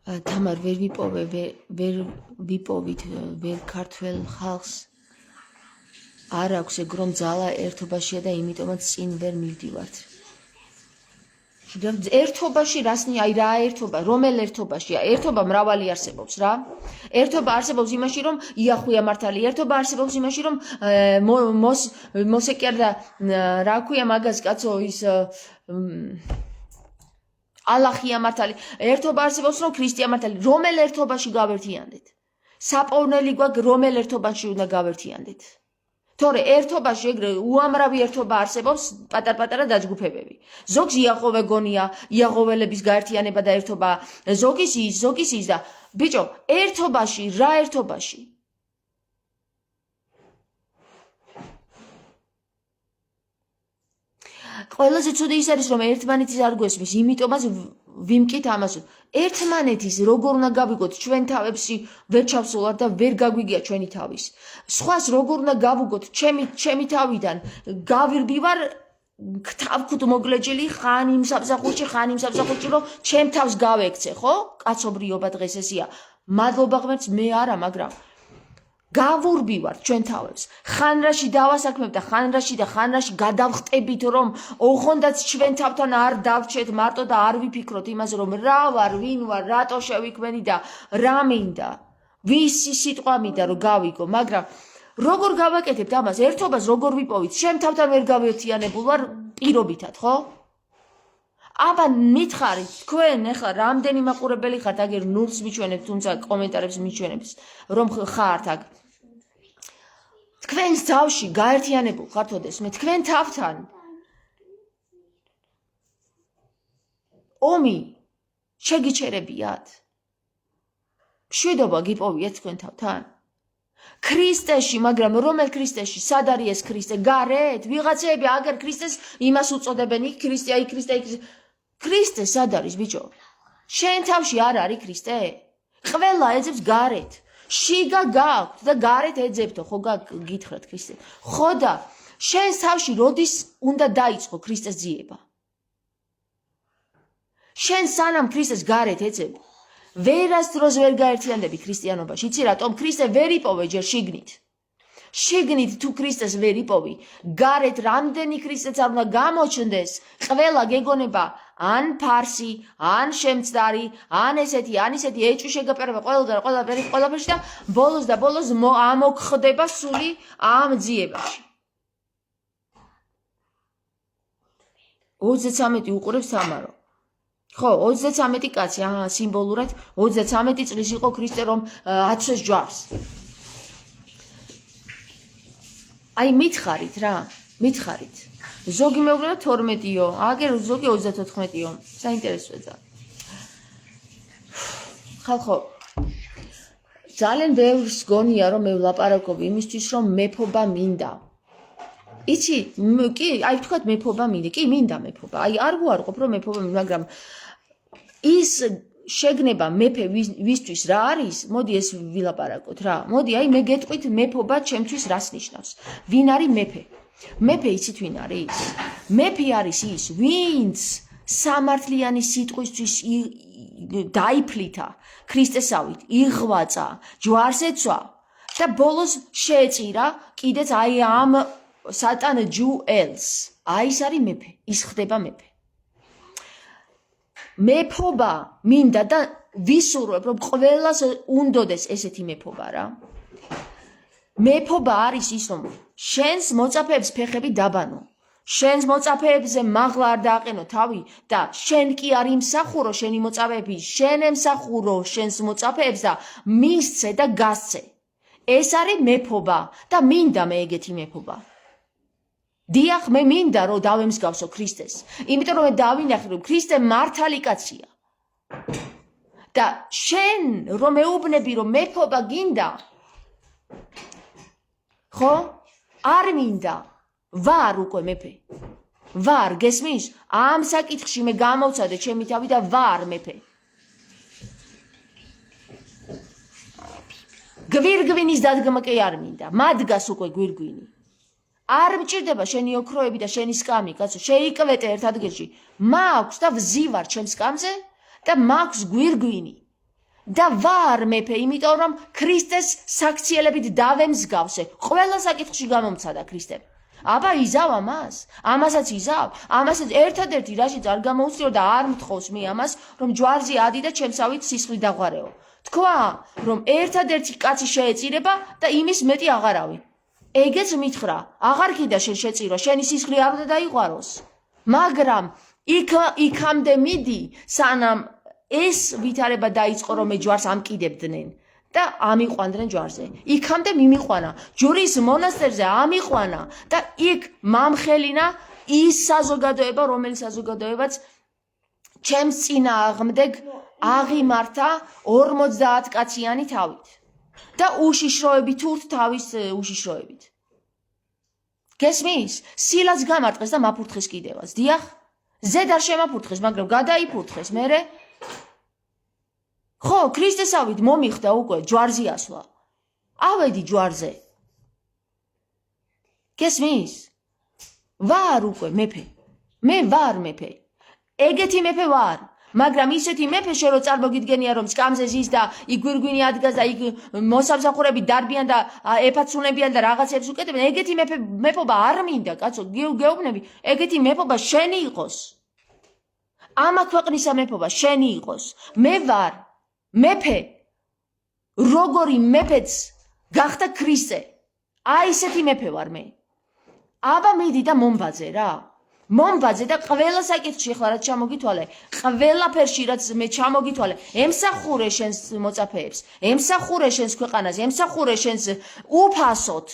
თამარ ვერ ვიპოვით ვერ ქართველ ხალხს არ აქვს ეგრომ ძალა ერთობაშია და იმიტომაც წინ ვერ მივდივართ. ერთობაში რასნი, აი რა ერთობა, რომელ ერთობაშია? ერთობა მრავალი არსებობს რა. ერთობა არსებობს იმაში, რომ იახვია მართალი, ერთობა არსებობს იმაში, რომ მოსეკიარ და რა ქვია მაგას კაცო ის ალახია მართალი. ერთობა არსებობს, რომ ქრისტია მართალი. რომელ ერთობაში გავერთიანდეთ? საპოვნელი გვაქვს, რომელ ერთობაში უნდა გავერთიანდეთ? თორე ერთობაში ეგრე უამრავი ერთობა არსებობს, პატარ-პატარა დაჯგუფებები. ზოგს იაყოვე გონია, იაყოველების გაერთიანება და ერთობა, ზოგის ის და ბიჭო, ერთობაში, რა ერთობაში? ყველაზე ცუდი ის არის, რომ ერთმანეთის არ გვესმის, იმიტომაც ვიმკით ამას. ერთმანეთის როგორ უნდა გავიგოთ, ჩვენ თავებში ვერ ჩავსულვარ და ვერ გაგვიგია ჩვენი თავის. სხვას როგორ უნდა გავუგოთ, ჩემი თავიდან გავირბივარ თავქუთ მოგლეჯილი ხან იმ სამსახურში, რომ ჩემ თავს გავექცე, ხო? კაცობრიობა დღეს ესია. მადლობა ღმერთს, მე არა, მაგრამ გავურბივართ ჩვენ თავებს. ხანრაში დავასაქმებთ და ხანრაში გადავხტებით, რომ ოღონდაც ჩვენ თავთან არ დავრჩეთ მარტო და არ ვიფიქროთ იმაზე, რომ რა ვარ, ვინ ვარ, რატო შევიქმენი და რა მინდა. ვისი სიტყვა მინდა რომ გავიგო, მაგრამ როგორ გავაკეთებთ ამას? ერთობას როგორ ვიპოვით? შენ თავთან ვერ გავერთიანებულ ვარ პირობითად, ხო? აბა მითხარით, თქვენ ახლა რამდენი მაყურებელი ხართ, აგერ ნულს მიჩვენებთ, თუმცა კომენტარებს მიჩვენებს, რომ ხართ აქ. თქვენ თავში გაერთიანებულ ხართ ოდესმე, თქვენ თავთან. ომი შეგიჩერებიათ? მშვიდობა გიპოვიათ თქვენ თავთან? ქრისტეში, მაგრამ რომელ ქრისტეში? სად არის ეს ქრისტე? გარეთ? ვიღაცები აგერ ქრისტეს იმას უწოდებენ, იქ ქრისტე, აი ქრისტე, ქრისტე სად არის ბიჭო? შენ თავში არ არის ქრისტე? ყველა ეძებს გარეთ. შიგა გაქვთ და გარეთ ეძებთო, ხო გითხრათ ქრისტე. ხო და შენ თავში როდის უნდა დაიწყო ქრისტეს ძიება? შენ სანამ ქრისტეს გარეთ ეძებ, ვერასდროს ვერ გაერთიანდები ქრისტიანობაში. იცი რატომ? ქრისტე ვერ იპოვე ჯერ შიგნით. შიგნით თუ ქრისტეს ვერ იპოვი, გარეთ რამდენი ქრისტეც არ უნდა გამოჩნდეს, ყველა გეგონება ან ფარსი, ან შემცდარი, ან ესეთი, ან ისეთი ეჭვი შეგაპერება ყველაფერში და ბოლოს ამოხდება სული ამ ძიებაში. 33 უყურებს თამარო. ხო, 33 კაცი, სიმბოლურად 33 წლის იყო ქრისტე რომ აცვეს ჯვარს. აი მითხარით რა, მითხარით. ზოგი მეუბნება 12-იო, აგერ ზოგი 34-იო. საინტერესოა ძალიან. ხალხო, ძალიან ბევრს გონია რომ მე ვლაპარაკობ იმისთვის რომ მეფობა მინდა. იცი, კი, აი ვთქვათ მეფობა მინდა, კი მინდა მეფობა. აი არ გვარყოფ რომ მეფობა მინდა, მაგრამ ის შეგნება მეფე ვისთვის რა არის? მოდი ეს ვილაპარაკოთ რა. მოდი აი მე გეტყვით მეფობა ჩემთვის რას ნიშნავს. ვინ არის მეფე? მეფე იცით ვინ არის? მეფე არის ის, ვინც სამართლიანი სიტყვისთვის დაიფლითა ქრისტესავით, იღვაწა, ჯვარს ეცვა და ბოლოს შეეწირა კიდეც აი ამ სატან ჯუელს. აი ეს არის მეფე, ის ხდება მეფე. მეფობა მინდა და ვისურვებ რომ ყველას უნდოდეს ესეთი მეფობა რა. მეფობა არის ის რომ შენს მოწაფეებს ფეხები დაბანო, შენს მოწაფეებზე მაღლა არ დააყენო თავი და შენ კი არ იმსახურო შენი მოწაფეები, შენ ემსახურო შენს მოწაფეებს და მისცე და გასცე. ეს არის მეფობა და მინდა მე ეგეთი მეფობა. დიახ, მე მინდა რომ დავემსგავსო ქრისტეს. იმიტომ რომ მე დავინახე რომ ქრისტე მართალი კაცია. და შენ რომ მეუბნები რომ მეფობა გინდა, ხო? არ მინდა. ვარ უკვე მეფე. ვარ, გესმის? ამ საკითხში მე გამოვცადე ჩემი თავი და ვარ მეფე. გვირგვინის დადგმა კი არ მინდა. მადგას უკვე გვირგვინი. არ მჭირდება შენი ოქროები და შენი სკამი, კაცო, შეიკვეთე ერთ ადგილში. მაქვს და ვზივარ ჩემს სკამზე და მაქვს გვირგვინი. და ვარ მეფე, იმიტომ რომ ქრისტეს საქციელებით დავემსგავსე. ყველა საკითხში გამომცადა ქრისტემ. აბა იზავ ამას? ამასაც იზავ? ამასაც ერთადერთი რაშიც არ გამოუცლიო და არ მთხოვს მე ამას, რომ ჯვარზე ადი და ჩემსავით სისხლი დაღვარეო. თქვა, რომ ერთადერთი კაცი შეეწირება და იმის მეტი აღარავი. ეგეც მითხრა, აღარ კიდე შენ შეწირო, შენი სისხლი არ უნდა დაიღვაროს. მაგრამ იქამდე მიდი, სანამ ეს ვითარება დაიწყო, რომ მე ჯვარს ამკიდებდნენ და ამიყვანდნენ ჯვარზე. იქამდე მიმიყვანა, ჯვრის მონასტერზე ამიყვანა და იქ მამხელინა ის საზოგადოება, რომელიც საზოგადოებაც ჩემს წინააღმდეგ აღიმართა 50 კაციანი თავით. და უშიშროებით ურთ თავის უშიშროებით. გესმის? სილაც გამარტყეს და მაფურთხეს კიდევაც. დიახ, ზედ არ შემაფურთხეს, მაგრამ გადაიფურთხეს მერე. ხო, ქრისტესავით მომიხდა უკვე ჯვარზე ასვლა. ავედი ჯვარზე. გესმის? ვარ უკვე მეფე. მე ვარ მეფე. ეგეთი მეფე ვარ. მაგრამ ისეთი მეფე შენ რო წარმოგიდგენია რომ სკამზე ზის და იქ გვირგვინი ადგას და იქ მოსამსახურები დარბიან და ეფაცუნებიან და რაღაცებს უკეთებენ ეგეთი მეფობა არ მინდა კაცო გეუბნები ეგეთი მეფობა შენი იყოს ამა ქვეყნისა მეფობა შენი იყოს მე ვარ მეფე როგორი მეფეც გახდა ქრისტე აი ესეთი მეფე ვარ მე აბა მიდი და მომბაძე რა მომბაძე და ყველა საკითხში ახლა რაც ჩამოგითვალე ყველაფერში რაც მე ჩამოგითვალე ემსახურე შენს მოწაფეებს ემსახურე შენს ქვეყანას ემსახურე შენს უფასოდ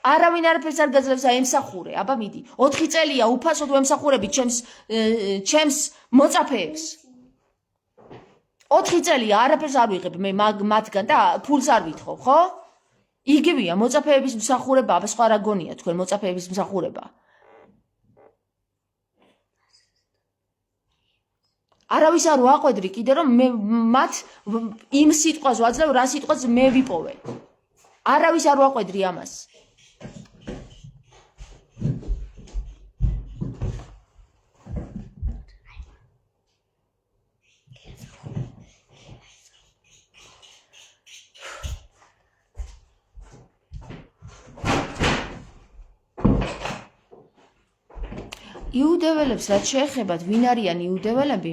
არავინ არაფერს არ გაძლევს ემსახურე აბა მიდი 4 წელია უფასოდ ვემსახურები ჩემს მოწაფეებს 4 წელია არაფერს არ ვიღებ მე მათგან და ფულს არ ვითხოვ ხო იგივეა მოწაფეების მსახურება აბა სხვა რა გონია თქვენ მოწაფეების მსახურება არავის არ ვაყვედრი კიდე რომ მე მათ იმ სიტყვას ვაძლევ რა სიტყვას მე ვიპოვე არავის არ ვაყვედრი ამას იუდეველებს რაც შეეხებათ ვინ არიან იუდეველები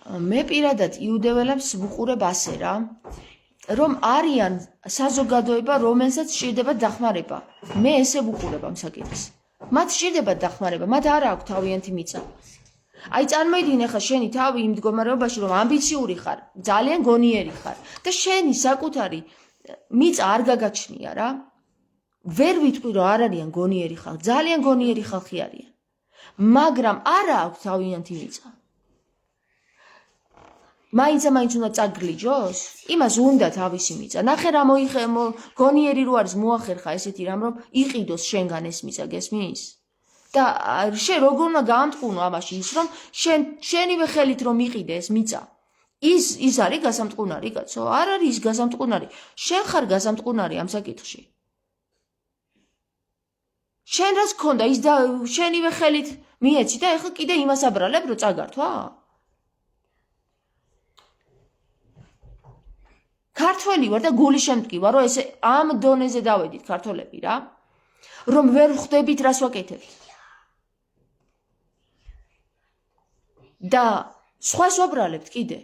მე პირადად იუდეველებს ვუყურებ ასე რა რომ არიან საზოგადოება რომელსაც სჭირდება დახმარება მე ესე ვუყურებ ამ საკითხს მათ სჭირდება დახმარება მათ არ აქვს თავიანთი მიწა აი წარმოიდგინე ხა შენი თავი იმ მდგომარეობაში რომ ამბიციური ხარ ძალიან გონიერი ხარ და შენი საკუთარი მიწა არ გაგაჩნია რა ვერ ვიტყვი რომ არ არიან გონიერი ხალხი ძალიან გონიერი ხალხი არიან მაგრამ არა აქვს თავიანთი მიწა მაინც უნდა წაგლიჯოს იმას უნდა თავისი მიწა ნახე რა გონიერი რო არის მოახერხა ესეთი რამ რომ იყიდოს შენგან ეს მიწა გესმის და შენ როგორ უნდა გაამტყუნო ამაში ის რომ შენივე ხელით რომ იყიდე ეს მიწა ის არის გასამტყუნარი კაცო არ არის ის გასამტყუნარი შენ ხარ გასამტყუნარი ამ საკითხში შენ რას გქონდა ის და შენივე ხელით მიეცი და ეხლა კიდე იმას აბრალებ რომ წაგართვა ქართველი ვარ და გული შემტკივა რომ ესე ამ დონეზე დავედით ქართველები რა რომ ვერ ხვდებით რას ვაკეთებთ და სხვას ვაბრალებთ კიდე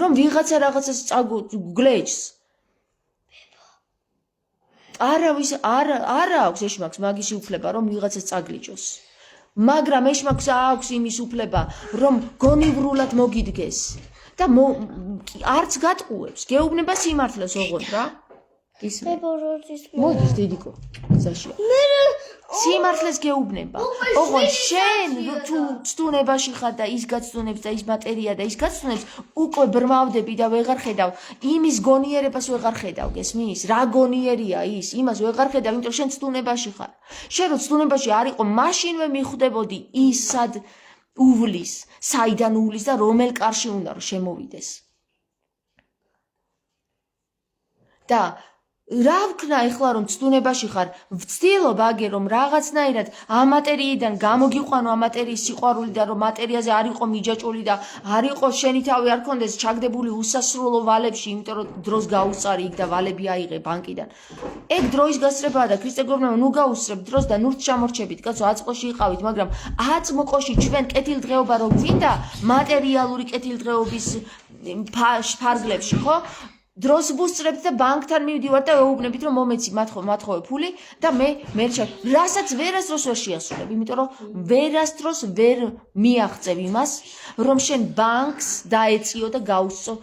რომ ვიღაცა რაღაცას გგლეჯს არა აქვს ეშმაკს მაგის უფლება რომ ვიღაცას წაგლიჯოს მაგრამ ეშმაკს აქვს იმის უფლება რომ გონივრულად მოგიდგეს და არც გატყუებს გეუბნება სიმართლეს ოღონდ რა ისმე მოდის დედიკო გზაში სიმართლეს გეუბნება ოღონდ შენ თუ ცდუნებაში ხარ და ის გაცდუნებს და ის მატერია და ის გაცდუნებს უკვე ბრმავდები და ვეღარ ხედავ იმის გონიერებას ვეღარ ხედავ გესმის რა გონიერია ის იმას ვეღარ ხედავ იმიტომ შენ ცდუნებაში ხარ შენ რო ცდუნებაში არ იყო მაშინვე მიხვდებოდი ის სად უვლის საიდან უვლის და რომელ კარში უნდა რომ შემოვიდეს და რა ვქნა ეხლა რომ ცდუნებაში ხარ ვცდილობ აგე რომ რაღაცნაირად ამ მატერიიდან გამოგიყვანო ამ მატერიის სიყვარული და რომ მატერიაზე არ იყო მიჯაჭული და არ იყო შენი თავი არ კონდეს ჩაგდებული უსასრულო ვალებში იმიტომ რომ დროს გაუსწარი იქ და ვალები აიღე ბანკიდან ეგ დროის გასწრებაა და ქრისტე გორმა ნუ გაუსწრებ დროს და ნურთ ჩამორჩებით კაცო აწმყოში იყავით მაგრამ აწმყოში ჩვენ კეთილდღეობა რო გვინდა მატერიალური კეთილდღეობის ფარგლებში ხო დროს ვუსწრებთ და ბანკთან მივდივართ და ვეუბნებით რომ მომეცი მათხოვე ფული და მე რასაც ვერასდროს ვერ შეასრულებ იმიტომ რომ ვერასდროს ვერ მიაღწევ იმას რომ შენ ბანკს დაეციო და გაუსწო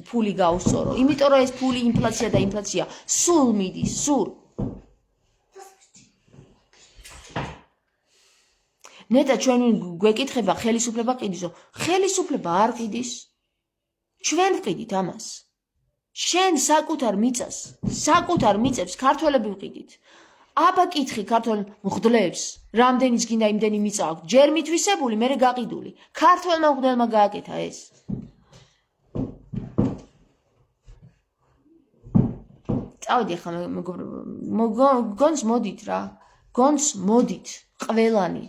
ფული გაუსწორო იმიტომ რომ ეს ფული ინფლაცია და ინფლაცია სულ მიდის სულ ნეტა ჩვენ გვეკითხება ხელისუფლება ყიდისო ხელისუფლება არ ყიდის ჩვენ ვყიდით ამას შენ საკუთარ მიწებს ქართველები ვყიდით აბა კითხი ქართველ მღვდლებს რამდენიც გინდა იმდენი მიწა აქვს ჯერ მითვისებული მერე გაყიდული ქართველმა მღვდელმა გააკეთა ეს წავედი ახლა მეგობრებო გონს მოდით რა გონს მოდით ყველანი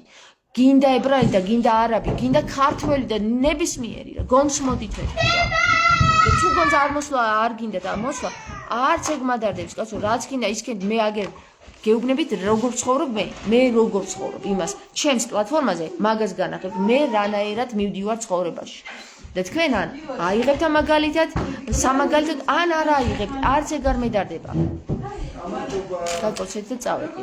გინდა ებრაელი და გინდა არაბი, გინდა ქართველი და ნებისმიერი რა, გონს მოდით მეთქი რა. და თუ გონს არ მოსვლა, არ გინდა და მოსვლა, არც ეგ მადარდებს, კაცო, რაც გინდა ის გქენთ, მე აგერ გეუბნებით როგორ ცხოვრობ მე როგორ ცხოვრობ იმას, ჩემს პლატფორმაზე მაგას განახებთ, მე რანაირად მივდივარ ცხოვრებაში. და თქვენ ან აიღებთ ამ მაგალითად, სამაგალითად, ან არ აიღებთ, არც ეგ არ მედარდება. გაკოცეთ და წავედი.